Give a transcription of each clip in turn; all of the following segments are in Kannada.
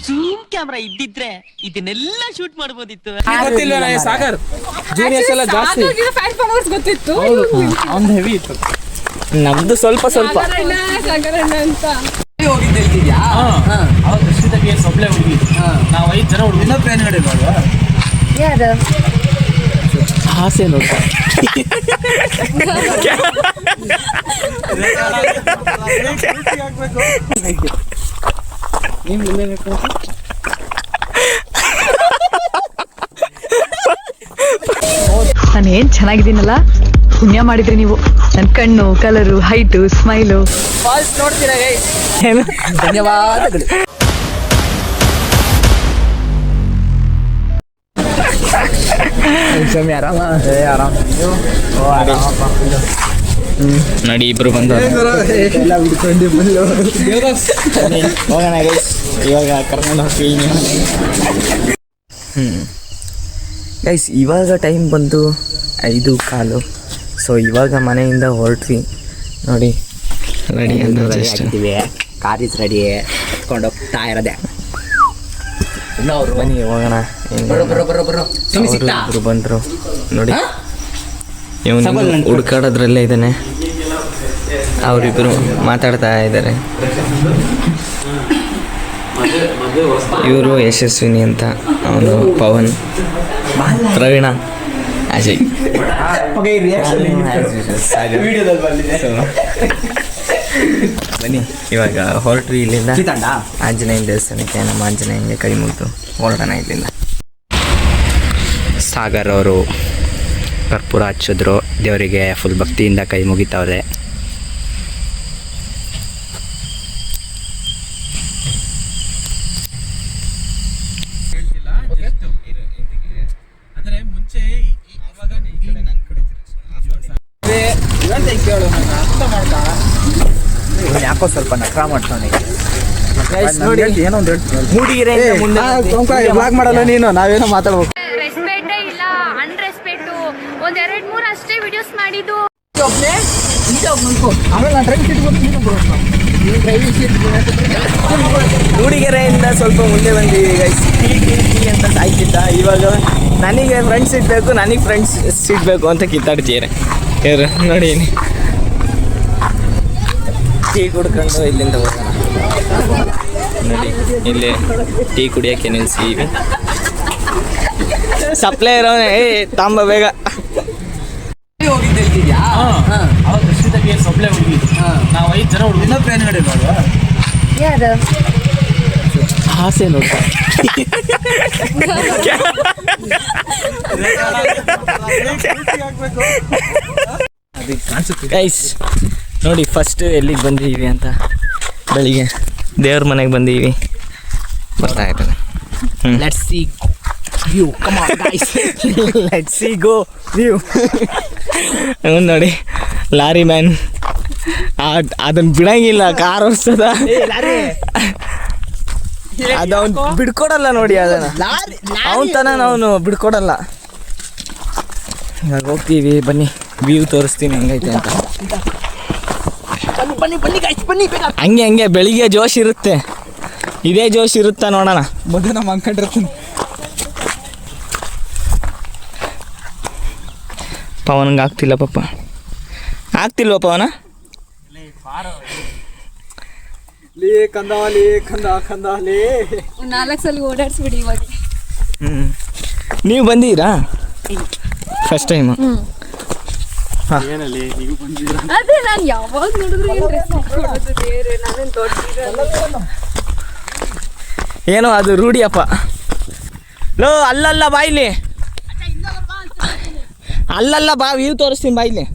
ಜೂಮ್ ಕ್ಯಾಮ್ರಾ ಇದ್ದಿದ್ರೆ ಇದನ್ನೆಲ್ಲ ಶೂಟ್ ಮಾಡಬಹುದಿತ್ತು. ಸಾಗರ್ ಜೂನಿಯರ್ಸ್ ಎಲ್ಲ ಜಾಸ್ತಿ ಗೊತ್ತಿತ್ತು, ಅವ್ನು ಹೆವಿ ಇತ್ತು. ನಮ್ದು ಸ್ವಲ್ಪ ಸ್ವಲ್ಪ ಹೋಗಿದ್ದೆ. ಅವತ್ತು ಶ್ರೀತಕ್ಕೆ ಸೊಬ್ಳೆ ಹುಡುಗಿ, ನಾವು 5 ಜನ ಹುಡುಗಿ. ಇನ್ನೊಬ್ಬ ಏನು ಹೇಳಿಲ್ವಾ? ಆಸೆ ನೋಡ ನಾನೇನ್ ಚೆನ್ನಾಗಿದ್ದೀನಲ್ಲ, ಪುಣ್ಯ ಮಾಡಿದ್ರಿ ನೀವು. ನನ್ನ ಕಣ್ಣು, ಕಲರು, ಹೈಟು, ಸ್ಮೈಲು ನೋಡ್ತೀರಾ? ಧನ್ಯವಾದಗಳು. ನೋಡಿ ಇಬ್ರು ಬಂದು ಹೋಗೋಣ ಗೈಸ್, ಇವಾಗ ಕರ್ಕೊಂಡು ಹೋಗ್ತೀವಿ. ಗೈಸ್ ಇವಾಗ ಟೈಮ್ ಬಂದು 5:15. ಸೊ ಇವಾಗ ಮನೆಯಿಂದ ಹೊರಟ್ವಿ. ನೋಡಿ ರೆಡಿ ಆಗಿದ್ದೀವಿ, ಕಾರ್ ಇಸ್ ರೆಡಿ, ಎತ್ಕೊಂಡು ಹೋಗ್ತಾ ಇರೋದೆ. ಬನ್ನಿ ಹೋಗೋಣ. ಇಬ್ರು ಬಂದರು ನೋಡಿ, ಇವನು ಹುಡ್ಕಾಡೋದ್ರಲ್ಲೇ ಇದ್ದಾನೆ. ಅವರಿಬ್ಬರು ಮಾತಾಡ್ತಾ ಇದ್ದಾರೆ. ಇವರು ಯಶಸ್ವಿನಿ ಅಂತ, ಅವನು ಪವನ್, ಪ್ರವೀಣ, ಅಜಯ್. ಬನ್ನಿ ಇವಾಗ ಹೊರಟ್ರಿ ಇಲ್ಲಿಂದ ಆಂಜನೇಯನ ದೇವಸ್ಥಾನಕ್ಕೆ. ನಮ್ಮ ಆಂಜನೇಯನಿಗೆ ಕೈ ಮುಗಿದು ಹೊರಡೋಣ ಇಲ್ಲಿಂದ. ಸಾಗರ್ ಅವರು ಕರ್ಪೂರ ಹಚ್ಚಿದ್ರು, ದೇವರಿಗೆ ಫುಲ್ ಭಕ್ತಿಯಿಂದ ಕೈ ಮುಗಿತಾವ್ರೆ. ಯಾಕೋ ಸ್ವಲ್ಪ ನಕ್ರ ಮಾಡ್ತಾನೆ. ಏನೋ ಮೂಡಿಗೆರೆ ಬ್ಲಾಗ್ ಮಾಡಲ್ಲ ನೀನು, ನಾವೇನೋ ಮಾತಾಡ್ಬೇಕು. ರೆಸ್ಪೆಕ್ಟೇ ಇಲ್ಲ, ಅನ್ರೆಸ್ಪೆಕ್ಟು. 1-2-3 ಅಷ್ಟೇ ವಿಡಿಯೋಸ್ ಮಾಡಿದ್ದು. ಮೂಡಿಗೆರೆಯಿಂದ ಸ್ವಲ್ಪ ಮುಂದೆ ಬಂದೀವಿ ಗೈಸ್. ಟೀ ಅಂತ ಸಾಯ್ತಿದ್ದ. ಇವಾಗ ನನಗೆ ಫ್ರೆಂಡ್ಸ್ ಸೀಟ್ ಬೇಕು, ನನಗೆ ಫ್ರೆಂಡ್ಸ್ ಸೀಟ್ ಬೇಕು ಅಂತ ಕಿತ್ತಾಡ್ತೀರ ಯಾರು ನೋಡಿ. ಟೀ ಕುಡ್ಕೊಂಡು ಇಲ್ಲಿಂದ ಹೋಗೋಣ. ನೋಡಿ ಇಲ್ಲಿ ಟೀ ಕುಡಿಯೋಕ್ಕೆ ನಿಲ್ಸಿವಿ. ಸಪ್ಲೈ ಇರೋನೆ, ತಾಂಬ ಬೇಗ. ಹೋಗಿದ್ದೆ. ಅವತ್ತು ಶ್ರೀತಕ್ಕೆ ಸೊಬ್ಳೆ ಹುಡುಗಿ, ನಾವು 5 ಜನ ಹುಡುಗಿ. ಇನ್ನೊಬ್ಬ ಏನು ಹೇಳಿಲ್ವಾ? ಆಸೆ ನೋಡ ಗೈಸ್ ನೋಡಿ, ಫಸ್ಟ್ ಎಲ್ಲಿಗೆ ಬಂದಿದ್ದೀವಿ ಅಂತ. ಬೆಳಿಗ್ಗೆ ದೇವ್ರ ಮನೆಗೆ ಬಂದೀವಿ, ಬರ್ತಾ ಇದ್ದಾರೆ. Let's see view, come on guys, let's see go view. ನೋಡಿ ಲಾರಿ ಮ್ಯಾನ್ ಅದನ್ನ ಬಿಡಂಗಿಲ್ಲ, ಕಾರ್ ಓಡಿಸ್ತದ. ಅದು ಅವ್ನು ಬಿಡ್ಕೊಡಲ್ಲ ನೋಡಿ, ಅದನ್ನ ಅವನ ತನ ಅವನು ಬಿಡ್ಕೊಡಲ್ಲ. ಇವಾಗ ಹೋಗ್ತೀವಿ, ಬನ್ನಿ ವ್ಯೂ ತೋರಿಸ್ತೀನಿ ಹೆಂಗೈತೆ ಅಂತ. ಹಂಗೆ ಹಂಗೆ ಬೆಳಿಗ್ಗೆ ಜೋಶ್ ಇರುತ್ತೆ, ಇದೇ ಜೋಶ್ ಇರುತ್ತಾ ನೋಡೋಣ. ಮೊದಲು ನಮ್ಮ ಅಂಕಂಡಿರ್ತೀನಿ. ಪವನ್ಗೆ ಆಗ್ತಿಲ್ಲ ಪಾಪ. ಆಗ್ತಿಲ್ವ ಪವನ? ಒಂದು 4 ಸಲ ಓಡಾಡ್ಸ್ಬಿಡಿ ಇವಾಗ. ನೀವು ಬಂದಿದ್ದೀರಾ ಫಸ್ಟ್ ಟೈಮು? ಅದೇ ನಾನು ಯಾವಾಗ ನೋಡಿದ್ರು ಏನು ಡ್ರೆಸ್ ಹಾಕೊಳ್ಳೋದು ಬೇರೆ, ನಾನೇನು ದೊಡ್ಡ ಏನೋ ಅದು ರೂಢಿಯಪ್ಪ. ಲೋ ಅಲ್ಲಲ್ಲ ಬಾಯಿಲಿ, ಅಲ್ಲಲ್ಲ ಬಾ, ವ್ಯೂ ತೋರಿಸ್ತೀನಿ ಬಾಯಿಲಿ.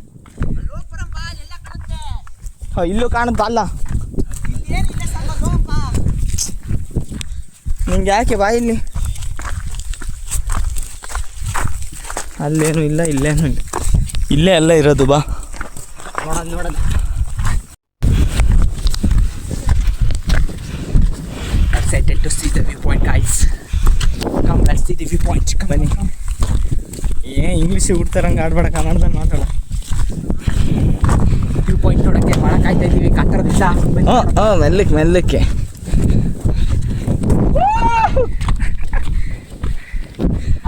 ಇಲ್ಲೂ ಕಾಣುತ್ತ ಅಲ್ಲ ನಿಂಗೆ, ಯಾಕೆ ಬಾಯಿಲಿ? ಅಲ್ಲೇನು ಇಲ್ಲ, ಇಲ್ಲೇನು ಇಲ್ಲ, ಇಲ್ಲೇ ಎಲ್ಲ ಇರೋದು. ಬಾ ನೋಡೋಣ. Excited to see the viewpoint, guys. Come, let's see the viewpoint. Come ಬನ್ನಿ. ಇಂಗ್ಲೀಷ್ ಬಿಡ್ತಾರಂಗೆ ಆಡ್ಬೇಡ, ಕನ್ನಡದಲ್ಲಿ ಮಾತಾಡ. ಕಾಯ್ತಾ ಇದ್ದೀವಿ ಕಾತರದಿಂದ. ಮೆಲ್ಲಕ್ಕೆ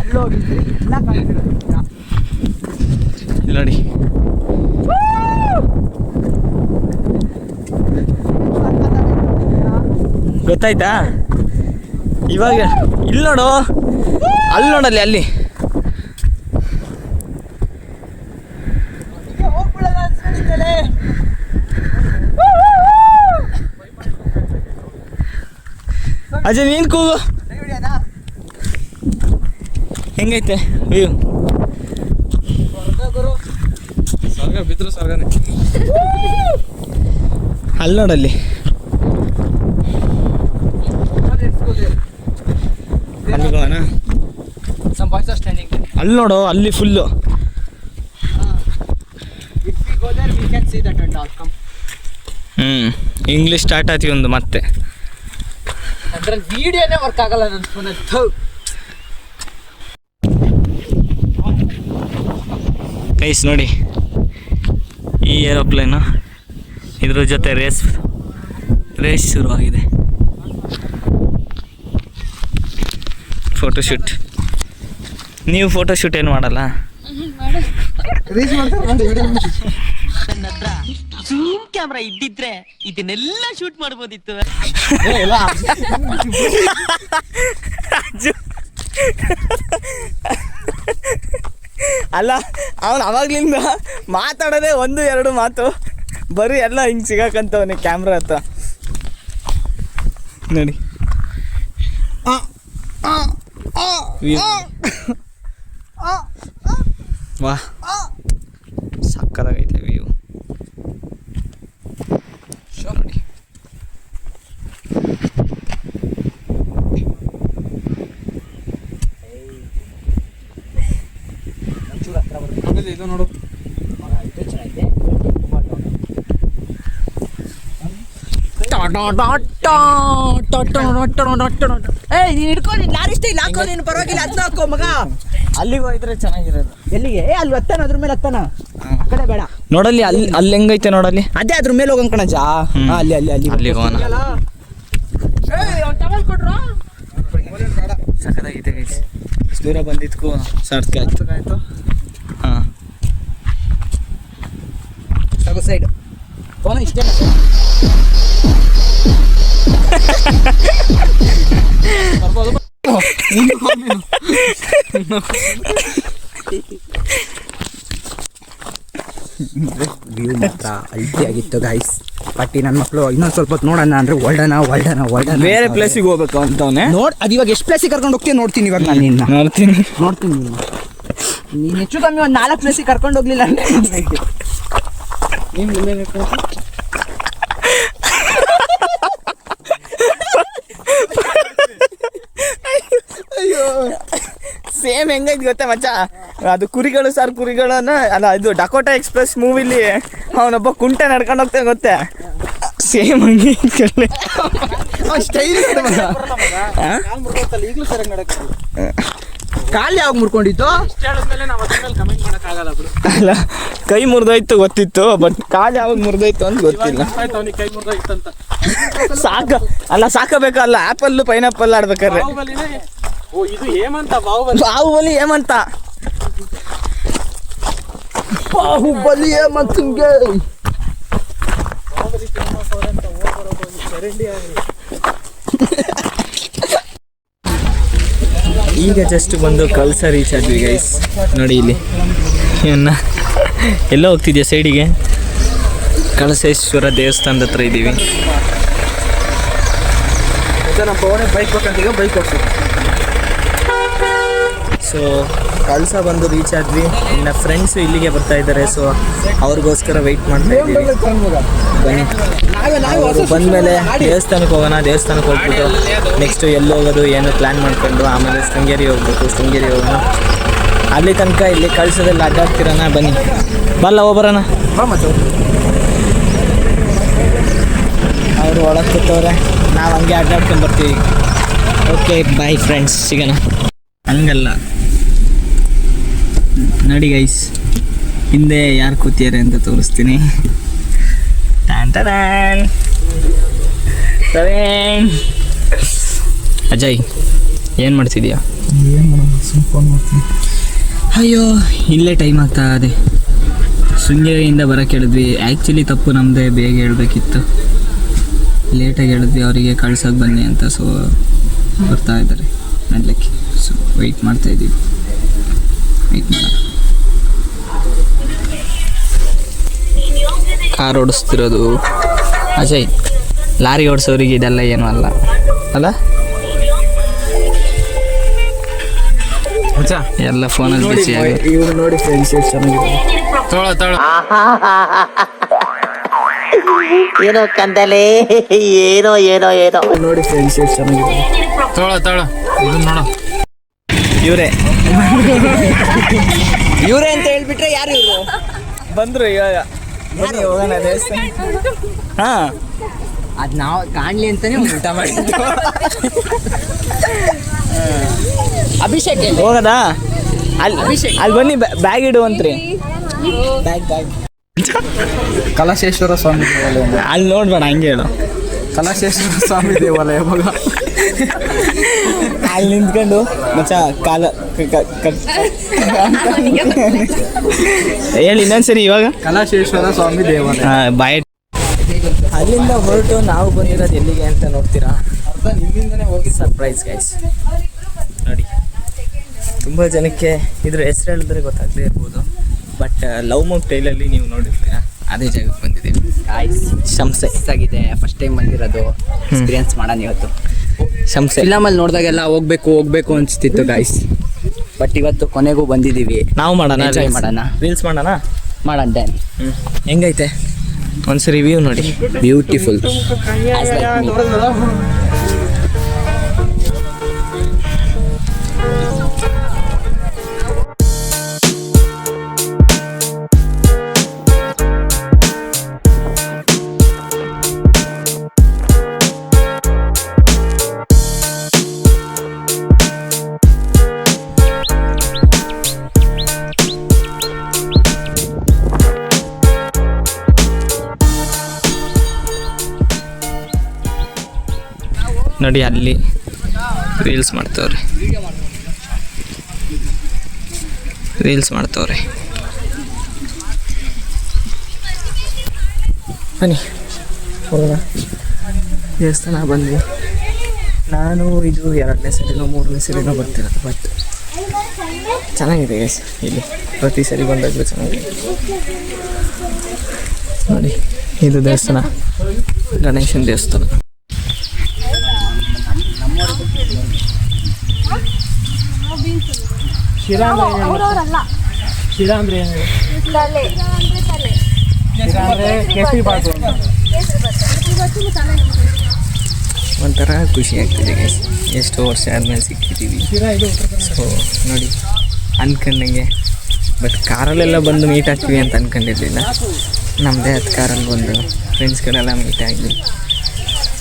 ಅಲ್ಲೋಗಿದ್ವಿ ಇಲ್ಲ ಕಾಣ್ತಿರೋದಿಲ್ಲ. ಇಲ್ಲಿ ನೋಡಿ ಗೊತ್ತಾಯ್ತಾ ಇವಾಗ ಇಲ್ಲಿ ನೋಡು ಅಲ್ಲಿ ನೋಡಲ್ಲಿ ಅಲ್ಲಿ ಅಜಯ್ ನೀನ್ ಕೂಗು ಹೆಂಗೈತೆ ವ್ಯೂ ಸ್ವರ್ಗ ಬಿದ್ರು ಸ್ವರ್ಗನೇ. ಅಲ್ಲಿ ನೋಡಲ್ಲಿ ಅಲ್ಲಿಗೋಣ Some boys are standing there. ಅಲ್ಲಿ ನೋಡು ಅಲ್ಲಿ full If we go there, we can see that and all. Come. English start ಆಯ್ತು ಒಂದು ಮತ್ತೆ ಅದ್ರಲ್ಲಿ ವಿಡಿಯೋನೇ ವರ್ಕ್ ಆಗಲ್ಲ ನನ್ನ ಫೋನಲ್ಲಿ. ಗೈಸ್ ನೋಡಿ ಈ ಏರೋಪ್ಲೇನು ಇದ್ರ ಜೊತೆ ರೇಸ್ ಶುರುವಾಗಿದೆ. ಫೋಟೋಶೂಟ್ ನೀವು ಫೋಟೋಶೂಟ್ ಏನು ಮಾಡಲ್ಲ? ಜೂಮ್ ಕ್ಯಾಮ್ರಾ ಇದ್ದಿದ್ರೆ ಇದನ್ನೆಲ್ಲ ಶೂಟ್ ಮಾಡ್ಬೋದಿತ್ತು. ಅಲ್ಲ ಅವನು ಅವಾಗ್ಲಿಂದ ಮಾತಾಡೋದೇ 1-2 ಮಾತು ಬರೀ ಎಲ್ಲ ಹಿಂಗೆ ಸಿಗಾಕಂತವನೇ ಕ್ಯಾಮ್ರಾ ಹತ್ರ ನೋಡಿ. ವಾ ಸಕ್ಕದಾಗೈತೆ ವ್ಯೂ ನೋಡಿ. ಆಮೇಲೆ ಇದು ನೋಡು ಏಯ್ ನೀನು ಹಿಡ್ಕೊಂಡು ಲಾರಿ ಸ್ಟೈಲ್ ಹಾಕೋ, ನೀನು ಪರವಾಗಿಲ್ಲ ಅದನ್ನ ಹಾಕೋ ಮಗ. ಅಲ್ಲಿಗೆ ಹೋಗಿದ್ರೆ ಚೆನ್ನಾಗಿರೋದು. ಎಲ್ಲಿಗೆ? ಅಲ್ಲಿ ಹತ್ತಾನ, ಅದ್ರ ಮೇಲೆ ಹತ್ತಾನ, ಆ ಕಡೆ ಬೇಡ. ನೋಡಲ್ಲಿ ಅಲ್ಲಿ ಹೆಂಗೈತೆ ನೋಡಲ್ಲಿ, ಅದೇ ಅದ್ರ ಮೇಲೆ ಹೋಗೋಣ ಕಣಜ. ಅಲ್ಲಿ ಅಲ್ಲಿ ಅಲ್ಲಿ ಅಲ್ಲಿಗೆ ಹೋಗೋಣ. ಸಕ್ಕದಾಗೈತೆ ಗೈಸ್, ಇಷ್ಟು ದೂರ ಬಂದಿದ್ಕು ಸಾರ್ಥಕ ಆಯ್ತು. ಹಾಂ ತಗೋ ಸೈಡ್ ಫೋನ್ ಇಷ್ಟೇ. ವ್ಯೂ ಮಾತ್ರ ಅಲ್ಟಿ ಆಗಿತ್ತು ಗೈಸ್. ಬಟ್ ನನ್ನ ಮಕ್ಕಳು ಇನ್ನೊಂದು ಸ್ವಲ್ಪ ಹೊತ್ತು ನೋಡೋಣ ಅಂದ್ರೆ ಹೊಲ್ಡನ ಬೇರೆ ಪ್ಲೇಸಿಗೆ ಹೋಗ್ಬೇಕು ಅಂತವನೇ. ಅದು ಇವಾಗ ಎಷ್ಟು ಪ್ಲೇಸಿಗೆ ಕರ್ಕೊಂಡು ಹೋಗ್ತೀನಿ ನೋಡ್ತೀನಿ. ಇವಾಗ ನಾನು ನಿನ್ನ ನೋಡ್ತೀನಿ ನೀನು ಹೆಚ್ಚು ಕಮ್ಮಿ ಒಂದು 4 ಪ್ಲೇಸಿಗೆ ಕರ್ಕೊಂಡು ಹೋಗ್ಲಿಲ್ಲ ಅಂದ್ರೆ ಸೇಮ್ ಹೆಂಗೈತೆ ಗೊತ್ತಾ ಮಚ್ಚ, ಅದು ಕುರಿಗಳು ಅಲ್ಲ ಇದು ಡಕೋಟಾ ಎಕ್ಸ್ಪ್ರೆಸ್ ಮೂವಿಲಿ ಅವನೊಬ್ಬ ಕುಂಟೆ ನಡ್ಕೊಂಡು ಹೋಗ್ತಾನೆ ಗೊತ್ತೇ, ಸೇಮ್ ಹಂಗೆ ಸ್ಟೈಲ್. ಈಗಲೂ ಸರಿಯಾಗಿ ನಡಕ್ಕೆ ಕಾಲು ಯಾವಾಗ ಮುರ್ಕೊಂಡಿತ್ತು? ಹೇಳಿದ್ಮೇಲೆ ನಾವು ಅದ್ರ ಮೇಲೆ ಕಮೆಂಟ್ ಮಾಡೋಕ್ಕಾಗಲ್ಲ ಬಿಡು. ಅಲ್ಲ ಕೈ ಮುರಿದೋಯ್ತು ಗೊತ್ತಿತ್ತು, ಬಟ್ ಕಾಲು ಯಾವಾಗ ಮುರಿದೋಯ್ತು ಅಂತ ಗೊತ್ತಿಲ್ಲ. ಅವನಿಗೆ ಕೈ ಮುರಿದೋಯ್ತಂತ ಸಾಕಬೇಕಲ್ಲ ಆ್ಯಪಲ್ಲು ಪೈನಾಪಲ್ ಆಡ್ಬೇಕಾದ್ರೆ. ಓ ಇದು ಹೇಮಂತ ಬಾಹುಬಲಿ ಹೇಮಂತ ಹೇಮಂತಂಗೆ ಈಗ ಜಸ್ಟ್ ಬಂದು ಕಳಸ ರೀಚ್ ಆದ್ವಿ ಗೈಸ್. ನೋಡಿ ಇಲ್ಲಿ ಇವನ್ನ ಎಲ್ಲ ಹೋಗ್ತಿದ್ಯಾ ಸೈಡಿಗೆ, ಕಳಸೇಶ್ವರ ದೇವಸ್ಥಾನದ ಹತ್ರ ಇದ್ದೀವಿ. ಬೈಕ್ ಬೇಕಂತೀಗ ಬೈಕ್ ಹೋಗ್ತೀವಿ. ಸೊ ಕಳಸ ಬಂದು ರೀಚ್ ಆದ್ವಿ. ಇನ್ನು ಫ್ರೆಂಡ್ಸು ಇಲ್ಲಿಗೆ ಬರ್ತಾ ಇದ್ದಾರೆ, ಸೊ ಅವ್ರಿಗೋಸ್ಕರ ವೆಯ್ಟ್ ಮಾಡ್ತಾ ಇದ್ದೀವಿ. ಬನ್ನಿ, ಅವರು ಬಂದಮೇಲೆ ದೇವಸ್ಥಾನಕ್ಕೆ ಹೋಗೋಣ. ದೇವಸ್ಥಾನಕ್ಕೆ ಹೋಗ್ಬಿಟ್ಟು ನೆಕ್ಸ್ಟು ಎಲ್ಲಿ ಹೋಗೋದು ಏನು ಪ್ಲ್ಯಾನ್ ಮಾಡ್ಕೊಂಡು ಆಮೇಲೆ ಶೃಂಗೇರಿ ಹೋಗೋಣ. ಅಲ್ಲಿ ತನಕ ಇಲ್ಲಿ ಕಳಸದಲ್ಲಿ ಅಡ್ಡಾಡ್ತಿರೋಣ. ಬನ್ನಿ ಬಲ್ಲ ಹೋಗ್ಬರೋಣ. ಅವರು ಒಳಗೆ ಕೂತವ್ರೆ, ನಾವು ಹಂಗೆ ಅಡ್ಡಾಡ್ಕೊಂಡು ಬರ್ತೀವಿ. ಓಕೆ ಬಾಯ್ ಫ್ರೆಂಡ್ಸ್, ಸಿಗೋಣ. ಹಂಗಲ್ಲ ನೋಡಿ ಗೈಸ್, ಹಿಂದೆ ಯಾರು ಕೂತಿದ್ದಾರೆ ಅಂತ ತೋರಿಸ್ತೀನಿ. ಅಜಯ್ ಏನು ಮಾಡ್ತಿದ್ಯಾ? ಅಯ್ಯೋ ಇಲ್ಲೇ ಟೈಮ್ ಆಗ್ತಾ ಇದೆ. ಶೃಂಗೇರಿಯಿಂದ ಬರೋಕ್ಕೆ ಹೇಳಿದ್ವಿ. ಆ್ಯಕ್ಚುಲಿ ತಪ್ಪು ನಮ್ಮದೇ, ಬೇಗ ಹೇಳಬೇಕಿತ್ತು. ಲೇಟಾಗಿ ಹೇಳಿದ್ವಿ ಅವರಿಗೆ ಕಳ್ಸೋಕೆ ಬನ್ನಿ ಅಂತ. ಸೊ ಬರ್ತಾ ಇದ್ದಾರೆ ನಡ್ಲಿಕ್ಕೆ. ಸೊ ವೆಯ್ಟ್ ಮಾಡ್ತಾಯಿದ್ದೀವಿ. ವೆಯ್ಟ್ ಮಾಡೋಣ. ಕಾರ್ ಓಡಿಸ್ತಿರೋದು ಅಜಯ್. ಲಾರಿ ಓಡಿಸೋರಿಗೆ ಇದೆಲ್ಲ ಏನೂ ಅಲ್ಲ ಅಲ್ಲ? ಎಲ್ಲ ಫೋನಲ್ಲಿ ಬಿಸಿ ಆಗಿ ನೋಡಿ ಫ್ರೆಂಡ್ಸ್ ಎಷ್ಟು ಚೆನ್ನಾಗಿದೆ. ಏನೋ ಕಂದಲೆ ಏನೋ ಏನೋ ಏನೋ ನೋಡಿ ಫ್ರೆಂಡ್ಸ್ ಎಷ್ಟು ಚೆನ್ನಾಗಿದೆ. ಇವರೇ ಅಂತ ಹೇಳ್ಬಿಟ್ರೆ ಯಾರು ಇವರು? ಬಂದ್ರು ಇವಾಗ. ಬನ್ನಿ ಹೋಗೋಣ ದೇವಸ್ಥಾನ. ಹಾಂ, ಅದು ನಾವು ಕಾಣಲಿ ಅಂತಾನೆ ಊಟ ಮಾಡಿದ್ದು. ಅಭಿಷೇಕ್ ಹೋಗೋದಾ? ಅಲ್ಲಿ ಬನ್ನಿ, ಬ್ಯಾಗ್ ಇಡುವಂತ್ರಿ. ಬ್ಯಾಗ್ ಕಲಾಶೇಶ್ವರ ಸ್ವಾಮಿ ದೇವಾಲಯ. ಅಲ್ಲಿ ನೋಡ್ಬೇಡ, ಹಂಗೆ ಹೇಳು. ಕಲಾಶೇಶ್ವರ ಸ್ವಾಮಿ ದೇವಾಲಯ ಮಗ. ಅಲ್ಲಿ ನಿಂತ್ಕೊಂಡು ಮಚ್ಚ ಕಾಲ ಹೇಳಿ ಇನ್ನೊಂದ್ಸರಿ ಇವಾಗ. ಕಲಾಶೇಶ್ವರ ಸ್ವಾಮಿ ದೇವಾಲಯ. ಬಾಯ್. ಅಲ್ಲಿಂದ ಹೊರಟು ನಾವು ಬಂದಿರೋದು ಎಲ್ಲಿಗೆ ಅಂತ ನೋಡ್ತೀರಾ? ನಿಮ್ಮಿಂದನೇ ಹೋಗಿ ಸರ್ಪ್ರೈಸ್ ಗೈಸ್. ನೋಡಿ, ತುಂಬ ಜನಕ್ಕೆ ಇದ್ರ ಹೆಸರು ಹೇಳಿದ್ರೆ ಗೊತ್ತಾಗದೇ ಇರ್ಬೋದು, ಬಟ್ ಲವ್ ಮಾಕ್ಟೈಲಲ್ಲಿ ನೀವು ನೋಡಿರ್ತೀರಾ, ಅದೇ ಜಾಗಕ್ಕೆ ಬಂದಿದ್ದೀವಿ. ಶಂಸೆ ಆಗಿದೆ. ಫಸ್ಟ್ ಟೈಮ್ ಬಂದಿರೋದು, ಎಕ್ಸ್ಪೀರಿಯನ್ಸ್ ಮಾಡೋಣ ಇವತ್ತು. ಶಂಸೆ ಫಿಲಮಲ್ಲಿ ನೋಡಿದಾಗೆಲ್ಲ ಹೋಗ್ಬೇಕು ಅನಿಸ್ತಿತ್ತು ಗಾಯ್ಸ್. ಬಟ್ ಇವತ್ತು ಕೊನೆಗೂ ಬಂದಿದ್ದೀವಿ. ನಾವು ಮಾಡೋಣ, ಎಂಜಾಯ್ ಮಾಡೋಣ, ರೀಲ್ಸ್ ಮಾಡೋಣ. ಡನ್. ಹೆಂಗೈತೆ ಒಂದ್ಸರಿ ರಿವ್ಯೂ ನೋಡಿ. ಬ್ಯೂಟಿಫುಲ್. ನೋಡಿ ಅಲ್ಲಿ ರೀಲ್ಸ್ ಮಾಡ್ತವ್ರೆ. ಬನ್ನಿ ಹೋಗೋಣ. ದೇವಸ್ಥಾನ ಬಂದ್ವಿ. ನಾನು ಇದು 2ನೇ ಸರಿನೋ 3ನೇ ಸರಿನೋ ಬರ್ತಿರೋದು, ಬಟ್ ಚೆನ್ನಾಗಿದೆ ಗೈಸ್. ಇಲ್ಲಿ ಪ್ರತಿ ಸರಿ ಬಂದಾಗಲೂ ಚೆನ್ನಾಗಿದೆ. ನೋಡಿ, ಇದು ದೇವಸ್ಥಾನ, ಗಣೇಶನ ದೇವಸ್ಥಾನ. ಒಂಥರ ಖುಷಿ ಆಗ್ತಿದೆ ಗೈಸ್. ಎಷ್ಟೋ ವರ್ಷ ಆದಮೇಲೆ ಸಿಕ್ಕಿದ್ದೀವಿ. ಸೊ ನೋಡಿ, ಅಂದ್ಕೊಂಡಂಗೆ ಬಟ್ ಕಾರಲ್ಲೆಲ್ಲ ಬಂದು ಮೀಟ್ ಆಗ್ತೀವಿ ಅಂತ ಅಂದ್ಕೊಂಡಿರಲಿಲ್ಲ. ನಮ್ಮದೇ ಅದು ಕಾರಲ್ಲಿ ಬಂದು ಫ್ರೆಂಡ್ಸ್ಗಳೆಲ್ಲ ಮೀಟ್ ಆಗಿ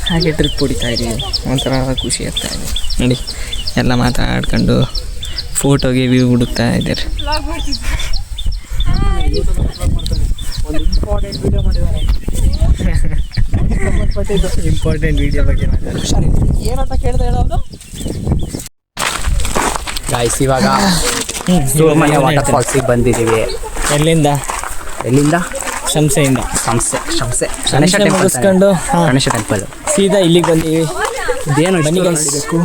ಹಾಗೆ ಟ್ರಿಪ್ ಹೊಡಿತಾ ಇದ್ದೀವಿ. ಒಂಥರ ಖುಷಿ ಆಗ್ತಾ ಇದೆ. ನೋಡಿ, ಎಲ್ಲ ಮಾತಾಡ್ಕೊಂಡು ಫೋಟೋಗೆ ವ್ಯೂ ಹುಡುಕ್ತಾ ಇದ್ದಾರೆ. ಇಂಪಾರ್ಟೆಂಟ್ ವಿಡಿಯೋ ಬಗ್ಗೆ ಏನಂತ ಕೇಳ್ದೆ ಹೇಳೋದು ಗಾಯ್ಸ್. ಇವಾಗ ಸುಬ್ರಹ್ಮಣ್ಯ ವಾಟರ್ ಫಾಲ್ಸಿಗೆ ಬಂದಿದ್ದೀವಿ. ಎಲ್ಲಿಂದ? ಶಂಸೆಯಿಂದ. ಗಣೇಶ ಟೆಂಪಲ್ ಮುಗಿಸ್ಕೊಂಡು ಗಣೇಶ ಟೆಂಪಲ್ ಸೀದಾ ಇಲ್ಲಿಗೆ ಬಂದೀವಿ. ಇದೇನು ಬನ್ನಿ ನಡಿಬೇಕು,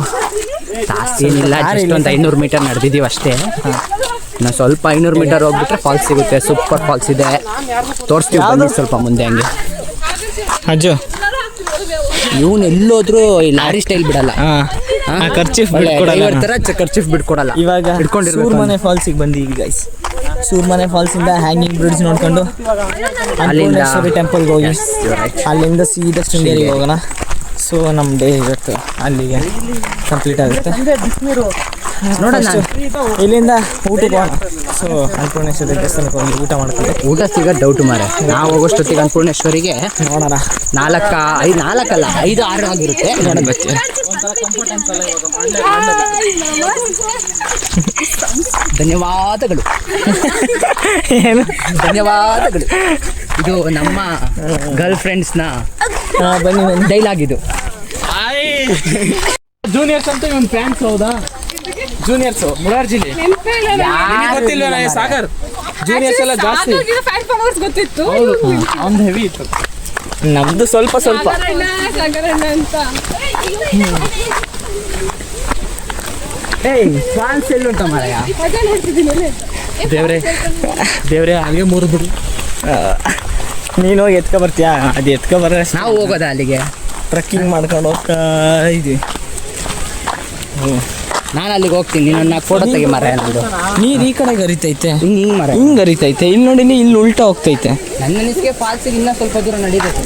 ಜಾಸ್ತಿ ಏನಿಲ್ಲ, ಜಸ್ಟ್ ಒಂದು 500 ಮೀಟರ್ ನಡೆದಿದ್ದೀವಿ ಅಷ್ಟೇ. ಇನ್ನು ಸ್ವಲ್ಪ 500 ಮೀಟರ್ ಹೋಗ್ಬಿಟ್ರೆ ಫಾಲ್ಸ್ ಸಿಗುತ್ತೆ. ಸೂಪರ್ ಫಾಲ್ಸ್ ಇದೆ, ತೋರಿಸ್ತೀವಿ ಬನ್ನಿ ಸ್ವಲ್ಪ ಮುಂದೆ. ಹಂಗೆ ಅಜ್ಜು ಇವನು ಎಲ್ಲೋದ್ರೂ ಈ ಲಾರಿ ಸ್ಟೈಲ್ ಬಿಡಲ್ಲ. ಖರ್ಚೀಫ್ ಖರ್ಚೀಫ್ ಬಿಟ್ಕೊಡಲ್ಲ. ಇವಾಗ ಸುಬ್ರಹ್ಮಣ್ಯ ಫಾಲ್ಸಿಗೆ ಬಂದಿದ್ದೀವಿ ಗೈಸ್. ಸುಬ್ರಹ್ಮಣ್ಯ ಫಾಲ್ಸಿಂದ ಹ್ಯಾಂಗಿಂಗ್ ಬ್ರಿಡ್ಜ್ ನೋಡ್ಕೊಂಡು ಅನ್ನಪೂರ್ಣೇಶ್ವರಿ ಟೆಂಪಲ್ಗೆ ಹೋಗಿ ಅಲ್ಲಿಂದ ಸೀದಾ ಶೃಂಗೇರಿಗೆ ಹೋಗೋಣ. ಸೊ ನಮ್ಮ ಡೇ ಇವತ್ತು ಅಲ್ಲಿಗೆ ಕಂಪ್ಲೀಟ್ ಆಗುತ್ತೆ. ನೋಡೋಣ. ಇಲ್ಲಿಂದ ಊಟಕ್ಕೆ ಹೋಗೋಣ. ಸೊ ಅನ್ನಪೂರ್ಣೇಶ್ವರಿ ದೇವಸ್ಥಾನಕ್ಕೆ ಹೋಗಿ ಊಟ ಮಾಡ್ಕೊಂಡು ಊಟ ಸಿಗೋದು ಡೌಟು ಮಾರೆ. ನಾವು ಹೋಗೋಷ್ಟೊತ್ತಿಗೆ ಅನ್ನಪೂರ್ಣೇಶ್ವರಿಗೆ ನೋಡೋಣ. 5-6 ಆಗಿರುತ್ತೆ. ನೋಡೋಣ ಬರ್ತೀವಿ. ಧನ್ಯವಾದಗಳು. ಏನು ಧನ್ಯವಾದಗಳು. ಇದು ನಮ್ಮ ಗರ್ಲ್ ಫ್ರೆಂಡ್ಸ್ನ ಬನ್ನಿ ಬನ್ನಿ. ಡೈಲಾಗ್ ಇದು. ಜೂನಿಯರ್ಸ್ ಅಂತ ಇವನ್ ಫ್ಯಾನ್ಸ್. ಹೌದಾ? ಜೂನಿಯರ್ಸ್ ಮುರಾರ್ಜಿಲಿ ಗೊತ್ತಿಲ್ವ ಸಾಗರ್? ಜೂನಿಯರ್ಸ್ ಎಲ್ಲ ಜಾಸ್ತಿ. ಗೊತ್ತಿತ್ತು ಅವ್ನ್ ಹೆವಿ ಇತ್ತು. ನಮ್ದು ಸ್ವಲ್ಪ ಸ್ವಲ್ಪ. ಸಾಗರಣ್ಣ ಅಂತ. ಫಾಲ್ಸ್ ಎಲ್ಲಿ ಉಂಟ ಮಾರಾಯ? ಅದೇ ನೋಡ್ತಿದ್ದೀನಿ. ದೇವ್ರೆ ಹಾಗೆ ಮುರಿದ್ಬಿಡಿ. ನೀನು ಹೋಗಿ ಎತ್ಕೊ ಬರ್ತೀಯಾ? ಅದು ಎತ್ಕೊ ಬರ. ನಾವು ಹೋಗೋದಾ ಅಲ್ಲಿಗೆ? ಟ್ರಕ್ಕಿಂಗ್ ಮಾಡ್ಕೊಂಡು ಹೋಗ್ತಾ ಇದೀವಿ. ನಾನು ಅಲ್ಲಿಗೆ ಹೋಗ್ತೀನಿ. ನನ್ನ ಫೋಟೋ ತೆಗಿ ಮಾರಾಯ. ನಂದು ನೀರು ಈ ಕಡೆಗೆ ಹರಿತೈತೆ, ಹಿಂಗೆ ಮಾರಾಯ. ಹಿಂಗೆ ಹರಿತೈತೆ. ಇಲ್ಲಿ ನೋಡಿ, ಇಲ್ಲಿ ಉಲ್ಟಾ ಹೋಗ್ತೈತೆ. ನನ್ನ ಅನಿಸಿಕೆ ಫಾಲ್ಸಿಗೆ ಇನ್ನೂ ಸ್ವಲ್ಪ ದೂರ ನಡೀಬೇಕು.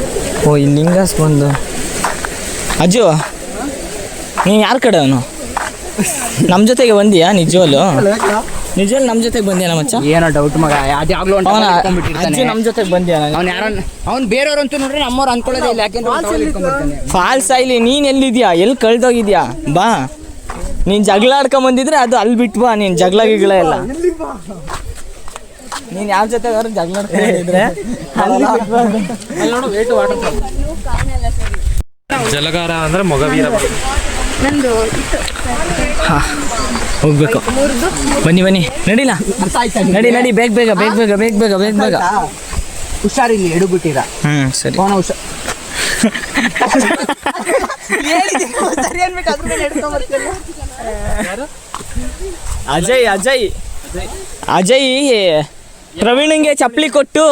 ಓ ಇಲ್ಲಿ ಹಿಂಗಾಸ್ ಬಂದು. ಅಜ್ಜು ನೀನು ಯಾರ ಕಡೆ ಅವನು? ನಮ್ಮ ಜೊತೆಗೆ ಬಂದಿಯಾ? ನಿಜವಲ್ಲೂ ನಮ್ಮ ಜೊತೆಗೆ ಬಂದಿಯಾ ನಮ್ಮ ಮಚ್ಚ? ಏನೋ ಡೌಟ್ ಮಗ. ಅದ್ಯಾಗ್ಲೂ ಅವನ ಅಜ್ಜು ನಮ್ಮ ಜೊತೆಗೆ ಬಂದಿಯಾ? ಅವ್ನು ಯಾರೋ ಅವ್ನು ಬೇರೆಯವ್ರಂತೂ ನೋಡ್ರೆ ನಮ್ಮವ್ರು ಅನ್ಕೊಳ್ಳೋದೇ ಇಲ್ಲ. ಯಾಕೆಂದ್ರೆ ಫಾಲ್ಸ್ ಇಲ್ಲಿ ನೀನು ಎಲ್ಲಿದ್ಯಾ? ಎಲ್ಲಿ ಕಳ್ದೋಗಿದ್ಯಾ? ಬಾ, ನೀನು ಜಗಳ ಆಡ್ಕೊಂಬಂದಿದ್ರೆ ಅದು ಅಲ್ಲಿ ಬಿಟ್ಟು ಬಾ. ನೀನು ಜಗಳ ಗಿಗಳ ಎಲ್ಲ ನೀನು ಯಾವ ಜೊತೆ ಜಗಳ ಆಡ್ಕೊಂಡಿದ್ರೆ ಜಲಗಾರ ಅಂದ್ರೆ ಮೊಗವೀರ. ಹೋಗ್ಬೇಕು. ಬನ್ನಿ ಬನ್ನಿ, ನಡಿಲ್ಲ ನಡಿ ಬೇಗ ಬೇಗ ಬೇಗ ಬೇಗ ಬೇಗ ಬೇಗ ಬೇಗ ಬೇಗ. ಹುಷಾರಿಲ್ಲಿ ಎಡುಬಿಟ್ಟಿರ. ಸರಿ. ಹುಷಾರ್ ಅಜಯ್ ಅಜಯ್ ಅಜಯ್ ಪ್ರವೀಣಂಗೆ ಚಪ್ಪಲಿ ಕೊಟ್ಟು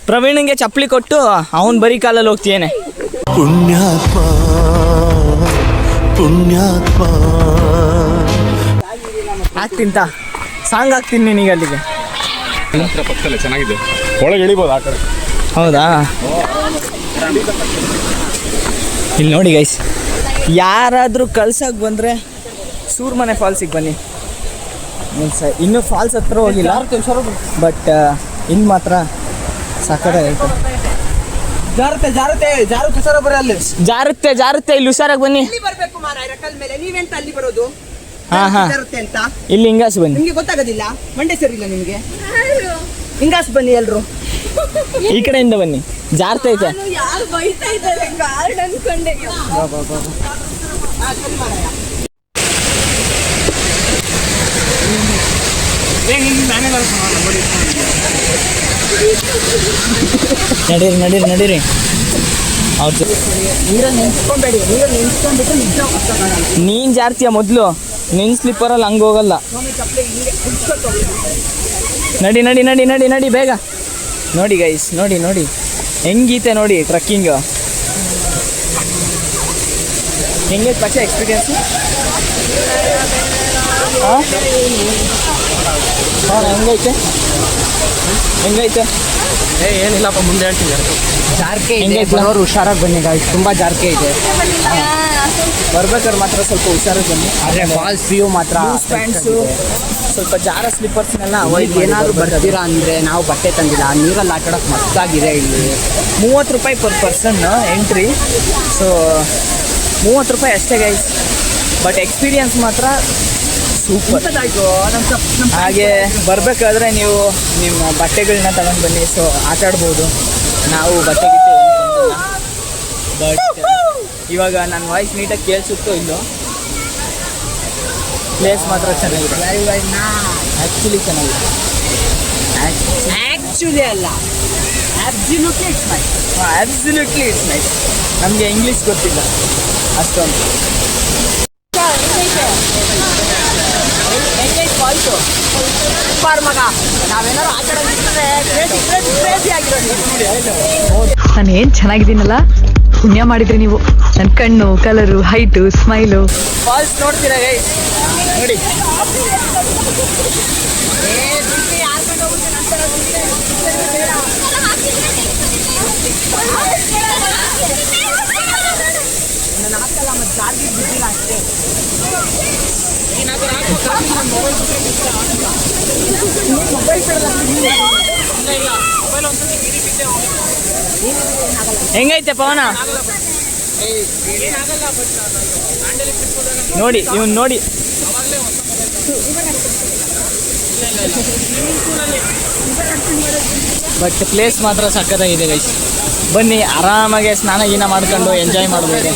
ಪ್ರವೀಣಂಗೆ ಚಪ್ಪಲಿ ಕೊಟ್ಟು ಅವನ್ ಬರೀ ಕಾಲಲ್ಲಿ ಹೋಗ್ತೀಯೇನೆ. ಪುಣ್ಯಾತ್ಮ ಪುಣ್ಯಾತ್ಮ. ಆಗ್ತಿಂತ ಸಾಂಗ್ ಆಗ್ತೀನಿ ನಿನಗೆ ಅಲ್ಲಿಗೆ. ಚೆನ್ನಾಗಿದೆ. ಒಳಗೆ ಇಳಿಬೋದು ಆ ಕಡೆ. ಹೌದಾ? ಇಲ್ಲಿ ನೋಡಿ ಗೈಸ್, ಯಾರಾದರೂ ಕಳ್ಸಕ್ಕೆ ಬಂದರೆ ಸೂರ್ಮನೆ ಫಾಲ್ಸಿಗೆ ಬನ್ನಿ. ಮೀನ್ಸ್ ಇನ್ನೂ ಫಾಲ್ಸ್ ಹತ್ರ ಹೋಗಿಲ್ಲ, ಬಟ್ ಇಲ್ಲಿ ಮಾತ್ರ ಸಾಕಾಗೈತೆ. ಜಾರುತ್ತೆ ಇಲ್ಲಿ ಹುಷಾರಾಗಿ ಬನ್ನಿ. ಹಾಂ ಹಾಂ, ಇಲ್ಲಿ ಹಿಂಗಾಸ್ ಬನ್ನಿ. ನಿಮ್ಗೆ ಗೊತ್ತಾಗೋದಿಲ್ಲ? ಮಂಡೆ ಸರಿ ಇಲ್ಲ ನಿಮ್ಗೆ? ಹಿಂಗಾಸ್ ಬನ್ನಿ ಎಲ್ರು. ಈ ಕಡೆಯಿಂದ ಬನ್ನಿ, ಜಾರ್ತೈತೆ. ಯಾರು ಬೈತಾ ಇದ್ದಾರೆ ಗಾರ್ಡ್ ಅನ್ಕೊಂಡೆ. ನಡೀರಿ ನಡೀರಿ ನಡೀರಿ. ಹೌದು, ನೀನು ಜಾರ್ತೀಯ ಮೊದಲು. ನಿನ್ನ ಸ್ಲಿಪ್ಪರಲ್ಲಿ ಹಂಗೆ ಹೋಗಲ್ಲ. ನಡಿ ನಡಿ ನಡಿ ನಡಿ ನಡಿ ಬೇಗ. ನೋಡಿ ಗೈಸ್, ನೋಡಿ ನೋಡಿ ಹೆಂಗೀತೆ ನೋಡಿ ಟ್ರಕ್ಕಿಂಗು. ಹೆಂಗೆ ಪಚ್ಚ ಎಕ್ಸ್ಪೀರಿಯನ್ಸು? ಹಾಂ ಹೆಂಗೈತೆ ಹೆಂಗೈತೆ? ಏನಿಲ್ಲಪ್ಪ, ಮುಂದೆ ಹೇಳ್ತೀನಿ. ಜಾರ್ಕೆ ಇದೆ, ಬರೋರು ಹುಷಾರಾಗಿ ಬನ್ನಿ ಗಾಯ್ಸ್. ತುಂಬ ಜಾರ್ಕೆ ಇದೆ. ಬರ್ಬೇಕಾದ್ರೆ ಮಾತ್ರ ಸ್ವಲ್ಪ ಹುಷಾರಾಗಿ ಬನ್ನಿ. ಆದರೆ ಫಾಲ್ಸ್ ವ್ಯೂ ಮಾತ್ರ. ಪ್ಯಾಂಟ್ಸು ಸ್ವಲ್ಪ ಜಾರ ಸ್ಲಿಪ್ಪರ್ಸ್ನೆಲ್ಲ ಅವಾಯ್ಡ್. ಏನಾದರೂ ಬರ್ತೀರಾ ಅಂದರೆ ನಾವು ಬಟ್ಟೆ ತಂದಿಲ್ಲ. ನೀರಲ್ಲಿ ಆಟಾಡೋಕೆ ಮಸ್ತಾಗಿದೆ. ಇಲ್ಲಿ 30 ರೂಪಾಯಿ ಪರ್ ಪರ್ಸನ್ ಎಂಟ್ರಿ. ಸೊ 30 ರೂಪಾಯಿ ಅಷ್ಟೇ ಗೈಸ್, ಬಟ್ ಎಕ್ಸ್ಪೀರಿಯನ್ಸ್ ಮಾತ್ರ ಸೂಪರ್. ಹಾಗೆ ಬರಬೇಕಾದ್ರೆ ನೀವು ನಿಮ್ಮ ಬಟ್ಟೆಗಳನ್ನ ತಗೊಂಡು ಬನ್ನಿ. ಸೊ ಆಟಾಡ್ಬೋದು. ನಾವು ಬಟ್ಟೆ ಗಿಟ್ಟೆ ಬಟ್ ಇವಾಗ ನನ್ನ ವಾಯ್ಸ್ ನೀಟಾಗಿ ಕೇಳಿಸುತ್ತೋ ಇಲ್ಲೋ. ಪ್ಲೇಸ್ ಮಾತ್ರ ಚೆನ್ನಾಗಿದೆ. ಆ್ಯಕ್ಚುಲಿ ಚೆನ್ನಾಗಿದೆ. ಆಕ್ಚುಲಿ ಅಲ್ಲ, absolutely it's nice. Absolutely it's nice. ನಮಗೆ ಇಂಗ್ಲೀಷ್ ಗೊತ್ತಿಲ್ಲ ಅಷ್ಟೊಂದು. ನಾವೇನಾದ್ರು ಆಟಾಡೋದಿದ್ರೆ ಕ್ರೇಜಿ ಆಗಿರೋದು. ನಾನು ಏನು ಚೆನ್ನಾಗಿದ್ದೀನಲ್ಲ, ಪುಣ್ಯ ಮಾಡಿದ್ರಿ ನೀವು. ನನ್ನ ಕಣ್ಣು, ಕಲರು, ಹೈಟು, ಸ್ಮೈಲು. ಫಾಲ್ಸ್ ನೋಡ್ತೀರಾ ಗೈಸ್? ನೋಡಿ ಹೆಂಗೈತೆ ಪವನ? ನೋಡಿ ಇವನ್ ನೋಡಿ. ಬಟ್ ಪ್ಲೇಸ್ ಮಾತ್ರ ಸಕ್ಕತ್ತಾಗಿದೆ ಗೈಸ್. ಬನ್ನಿ ಆರಾಮಾಗಿ ಸ್ನಾನ ಗೀನ ಮಾಡ್ಕೊಂಡು ಎಂಜಾಯ್ ಮಾಡ್ಬೋದು.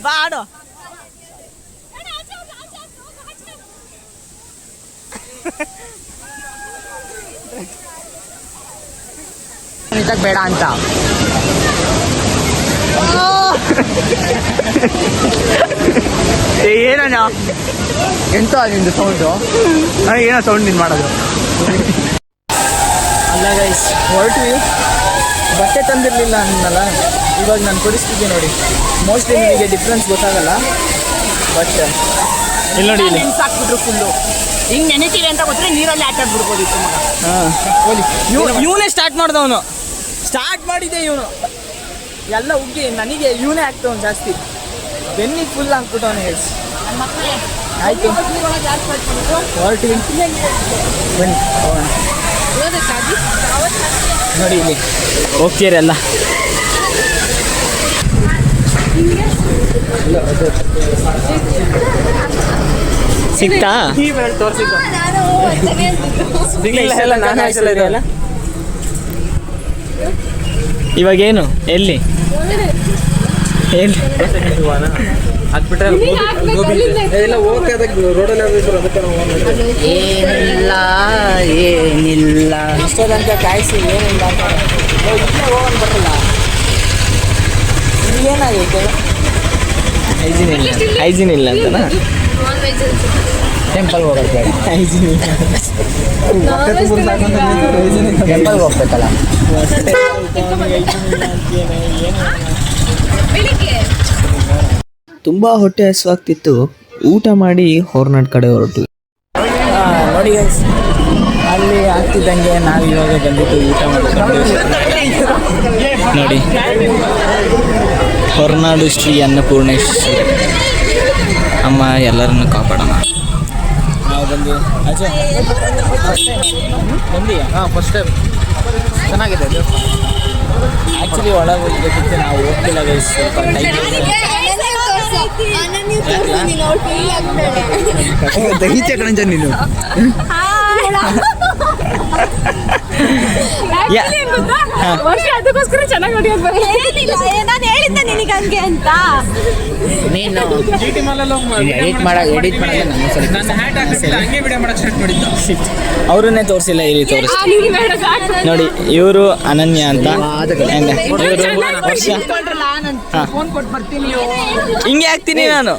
ಬಾ ಆಡೋ. ಬೇಡ ಅಂತ ಏನಣ್ಣ ಎಂತ ನಿಂದು ಸೌಂಡು? ಏನೋ ಸೌಂಡ್ ನೀನು ಮಾಡೋದು. ಅಲ್ಲ ಗೈಸ್, ಹೊರಟ್ವಿ. ಬಟ್ಟೆ ತಂದಿರಲಿಲ್ಲ ಅನ್ನಲ್ಲ. ಇವಾಗ ನಾನು ಪರಿಸ್ಥಿತಿ ನೋಡಿ. ಮೋಸ್ಟ್ಲಿ ನಿಮಗೆ ಡಿಫ್ರೆನ್ಸ್ ಗೊತ್ತಾಗಲ್ಲ. ಬಟ್ ಇಲ್ಲಿ ನೋಡಿ, ಇಲ್ಲಿ ಸಾಕ್ಬಿಟ್ರು ಫುಲ್ಲು. ಹಿಂಗೆ ನೆನೆತೀವಿ ಅಂತ ಗೊತ್ತರೆ ನೀರಲ್ಲಿ ಆಟ ಆಡ್ಬಿಡ್ಬೋದಿತ್ತು. ಇವನೇ ಸ್ಟಾರ್ಟ್ ಮಾಡ್ದವನು. ಸ್ಟಾರ್ಟ್ ಮಾಡಿದ್ದೆ ಇವನು. ಎಲ್ಲ ಉಗ್ಗಿ ನನಗೆ ಇವನೇ ಆಗ್ತವನು ಜಾಸ್ತಿ. ಬೆನ್ನಿಗೆ ಫುಲ್ ಹಾಕ್ಬಿಟ್ಟವನು ಗೈಸ್. ಆಯಿತು, ಹೊರಟ್ವಿ. ಬನ್ನಿ ಹೋಗೋಣ. ನೋಡಿ ಇಲ್ಲಿ ಹೋಗ್ತೀರಲ್ಲ. ಸಿಗ್ತಾ? ಇವಾಗೇನು? ಎಲ್ಲಿ ಏನಿಲ್ಲ ಏನಿಲ್ಲ ಇಷ್ಟದಂತ ಕಾಯಿಸಿ ಏನಿಲ್ಲ ಅಂತ ಹೋಗೋಣ ಬರಲ್ಲ. ಏನಾಗೈತೆ? ಹೈಜಿನ್ ಇಲ್ಲ ಅಂತನಾ? ಟೆಂಪಲ್ಗೆ ಹೋಗೋದು ಬೇಡ. ಹೈಜಿನ್ ಇಲ್ಲ. ಟೆಂಪಲ್ಗೆ ಹೋಗ್ಬೇಕಲ್ಲ. ತುಂಬ ಹೊಟ್ಟೆ ಹಸುವಾಗ್ತಿತ್ತು. ಊಟ ಮಾಡಿ ಹೊರನಾಡು ಕಡೆ ಹೊರಟು. ನೋಡಿ ಗೈಸ್, ಅಲ್ಲಿ ಆಗ್ತಿದ್ದಂಗೆ ನಾವು ಇವಾಗ ಬಂದಿದ್ದು ಊಟ ಮಾಡ್ಕೊಂಡು. ನೋಡಿ, ಹೊರನಾಡು ಶ್ರೀ ಅನ್ನಪೂರ್ಣೇಶ್ವರಿ ಅಮ್ಮ ಎಲ್ಲರನ್ನು ಕಾಪಾಡೋಣ. ನಾವು ಬಂದು ಅಜಯ್ ಬಂದಿಯಾ? ಹಾಂ, ಫಸ್ಟ್ ಟೈಮ್. ಚೆನ್ನಾಗಿದೆ. ಆ್ಯಕ್ಚುಲಿ ಒಳಗೆ ಹೋಗ್ಬೇಕಿತ್ತು, ನಾವು ಹೋಗ್ತಿಲ್ಲ ಗೈಸ್. ಸ್ವಲ್ಪ ದಹಿಚೆ ಕಣಂಜ ನೀನು. ಅದಕ್ಕೋಸ್ಕರ ಚೆನ್ನಾಗಿ ನಾನು ಹೇಳಿದ್ದೆ ನಿನಗೆ ಹಂಗೆ ಅಂತ. ನೀನು ಎಡಿಟ್ ಮಾಡೋದು ನನ್ನ ಹ್ಯಾಟ್ ಹಾಕಿಲ್ಲ, ಹಂಗೆ ವಿಡಿಯೋ ಮಾಡಕ್ಕೆ ಸ್ಟಾರ್ಟ್ ಮಾಡಿದ್ದು. ಅವ್ರನ್ನೇ ತೋರಿಸಿಲ್ಲ, ಇಲ್ಲಿ ತೋರಿಸ್ತೀನಿ ನೋಡಿ. ಇವರು ಅನನ್ಯ ಅಂತ. ಇವರು ವರ್ಷ. ಹಿಂಗೆ ಹಾಕ್ತೀನಿ ನಾನು.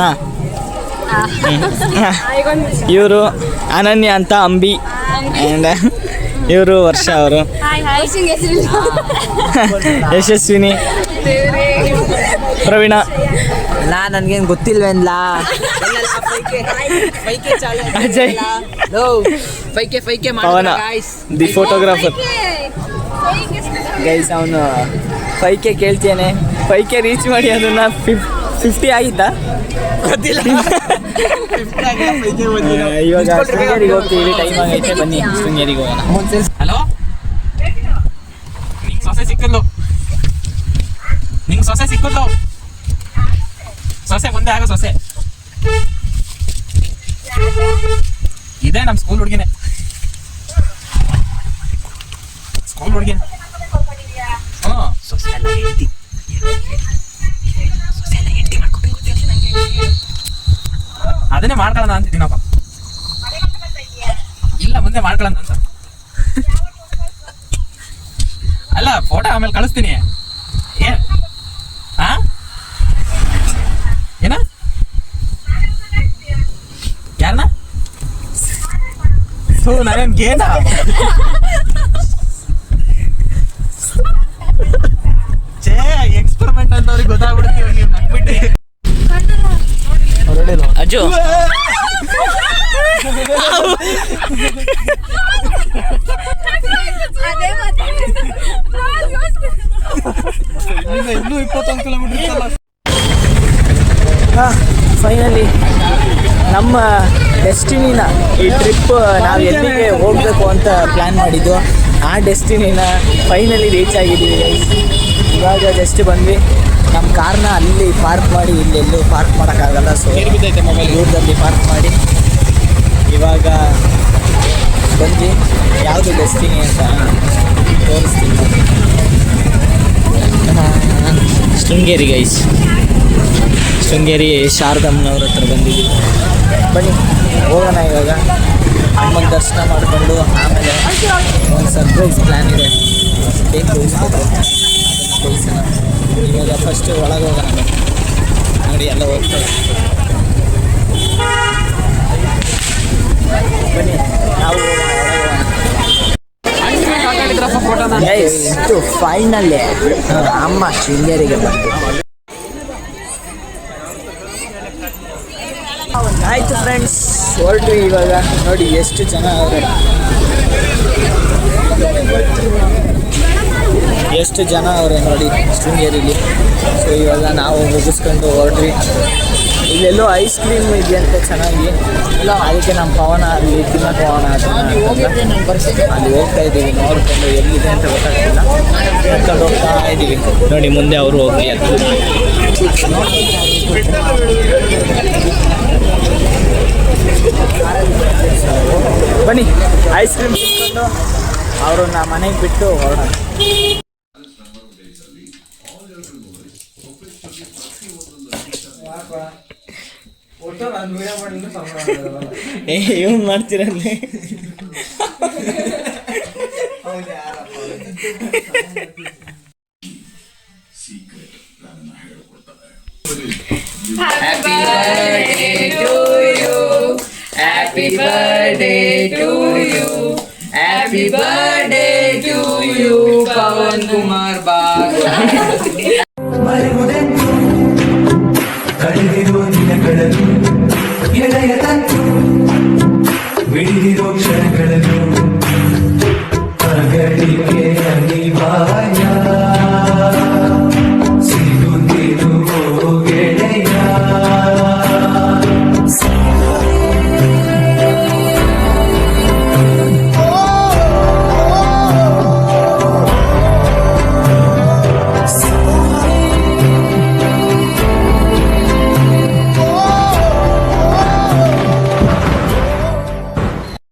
ಹಾಂ, ಇವರು ಅನನ್ಯ ಅಂತ ಅಂಬಿ. ಆ್ಯಂಡ್ ಇವರು ವರ್ಷ. ಅವರು ಯಶಸ್ವಿನಿ, ಪ್ರವೀಣ. ನನಗೇನು ಗೊತ್ತಿಲ್ವೇನ್ಲ. ಅಜಯ್, ಫೈಕೆ ಪವನ ದಿ ಫೋಟೋಗ್ರಾಫರ್. ಗೈಸ್, ಅವನು 5K ಕೇಳ್ತೇನೆ. 5K ರೀಚ್ ಮಾಡಿ ಅದನ್ನ 50 ಆಗಿತ್ತಾ ಗೊತ್ತಿಲ್ಲ. ಇವಾಗ ಶೃಂಗೇರಿಗೆ ಹೋಗ್ತೀವಿ, ಟೈಮ್ ಆಗೈತೆ. ಬನ್ನಿ ಶೃಂಗೇರಿಗೆ ಹೋಗೋಣ. ಹಲೋ, ನಿಂಗೆ ಸೊಸೆ ಸಿಕ್ಕಲ್ಲು. ಸೊಸೆ ಮುಂದೆ ಆಗೋ ಸೊಸೆ ಇದೆ. ನಮ್ಮ ಸ್ಕೂಲ್ ಹುಡುಗಿನೇ. ಸೊಸೆ ಎಲ್ಲ ಹೆಂಡತಿ ಅದನ್ನೇ ಮಾಡ್ಕೊಳ್ಳೋಣ ಅಂತಿದ್ದೀನಪ್ಪ. ಇಲ್ಲ, ಮುಂದೆ ಮಾಡ್ಕೊಳ್ಳೋಣ ಅಂತ. ಅಲ್ಲ, ಫೋಟೋ ಆಮೇಲೆ ಕಳಿಸ್ತೀನಿ. ಏನ ಯಾರನ್ನ? ನಾನೇನ್ ಗೇನ ರಾಜು ಅದೇ ಮತ್ತೆ ಫೈನಲಿ ನಮ್ಮ ಡೆಸ್ಟಿನಿನ ಈ ಟ್ರಿಪ್ ನಾವು ಎಲ್ಲಿಗೆ ಹೋಗಬೇಕು ಅಂತ ಪ್ಲ್ಯಾನ್ ಮಾಡಿದ್ದು ಆ ಡೆಸ್ಟಿನಿನ ಫೈನಲಿ ರೀಚ್ ಆಗಿದ್ದೀವಿ guys. ಇವಾಗ ಜಸ್ಟ್ ಬಂದ್ವಿ. ನಮ್ಮ ಕಾರ್ನ ಅಲ್ಲಿ ಪಾರ್ಕ್ ಮಾಡಿ ಇಲ್ಲೆಲ್ಲೂ ಪಾರ್ಕ್ ಮಾಡೋಕ್ಕಾಗಲ್ಲ, ಸೊ ದೂರದಲ್ಲಿ ಪಾರ್ಕ್ ಮಾಡಿ ಇವಾಗ ಬಂದು ಯಾವುದು ಡೆಸ್ಟಿನಿ ಅಂತ ತೋರಿಸ್ತೀನಿ. ಶೃಂಗೇರಿ ಗೈಸ್, ಶೃಂಗೇರಿ ಶಾರದಮ್ಮನವ್ರ ಹತ್ರ ಬಂದಿದ್ದೀವಿ. ಬನ್ನಿ ಹೋಗೋಣ ಇವಾಗ. ಅಮ್ಮನ ದರ್ಶನ ಮಾಡಿಕೊಂಡು ಆಮೇಲೆ ಒಂದು ಸರ್ಪ್ರೈಸ್ ಪ್ಲ್ಯಾನ್ ಇದೆ, ಕೇಕ್ ತೋರಿಸ್ಬೇಕು, ಅದನ್ನು ತೋರಿಸೋಣ. ಇವಾಗ ಫಸ್ಟು ಒಳಗೆ ಹೋಗೋಣ. ನೋಡಿ ಎಲ್ಲ ಹೋಗ್ತಾರೆ. ಬನ್ನಿ ನಾವು ಇದು ಫೈನಲ್ಲೇ ಅಮ್ಮ ಶೃಂಗೇರಿಗೆ ಬಂದು ಆಯಿತು ಫ್ರೆಂಡ್ಸ್, ಹೊರಟು ಇವಾಗ. ನೋಡಿ ಎಷ್ಟು ಜನ ಅವರೇ, ಎಷ್ಟು ಜನ ಅವರೇ ನೋಡಿ ಶೃಂಗೇರಿಲಿ. ಸೊ ಇವಾಗ ನಾವು ಮುಗಿಸ್ಕೊಂಡು ಹೊರಟ್ವಿ. ಇಲ್ಲೆಲ್ಲೋ ಐಸ್ ಕ್ರೀಮ್ ಇದೆಯಂತೆ ಚೆನ್ನಾಗಿ, ಅದಕ್ಕೆ ನಮ್ಮ ಪವನ ಅಲ್ಲಿ ತಿನ್ನಕ್ಕೆ ಹೋಗೋಣ ಅಲ್ಲಿ ಹೋಗ್ತಾ ಇದ್ದೀವಿ. ನೋಡ್ಕೊಂಡು ಎಲ್ಲಿದೆ ಅಂತ ಗೊತ್ತಾಗ್ತಿಲ್ಲ, ನೋಡ್ಕೊಂಡು ಹೋಗ್ತಾ ಇದ್ದೀವಿ. ನೋಡಿ ಮುಂದೆ ಅವರು ಹೋಗಿ ಅಂತ ಬನ್ನಿ ಐಸ್ ಕ್ರೀಮ್ ತಿನ್ಕೊಂಡು ಅವ್ರನ್ನ ಮನೆಗೆ ಬಿಟ್ಟು ಹೊರಡೋಣ. ಏನು ಮಾಡ್ತೀರಲ್ಲಿ? Happy birthday to you. Happy birthday to you. Happy birthday to you, Pawan Kumar Bag.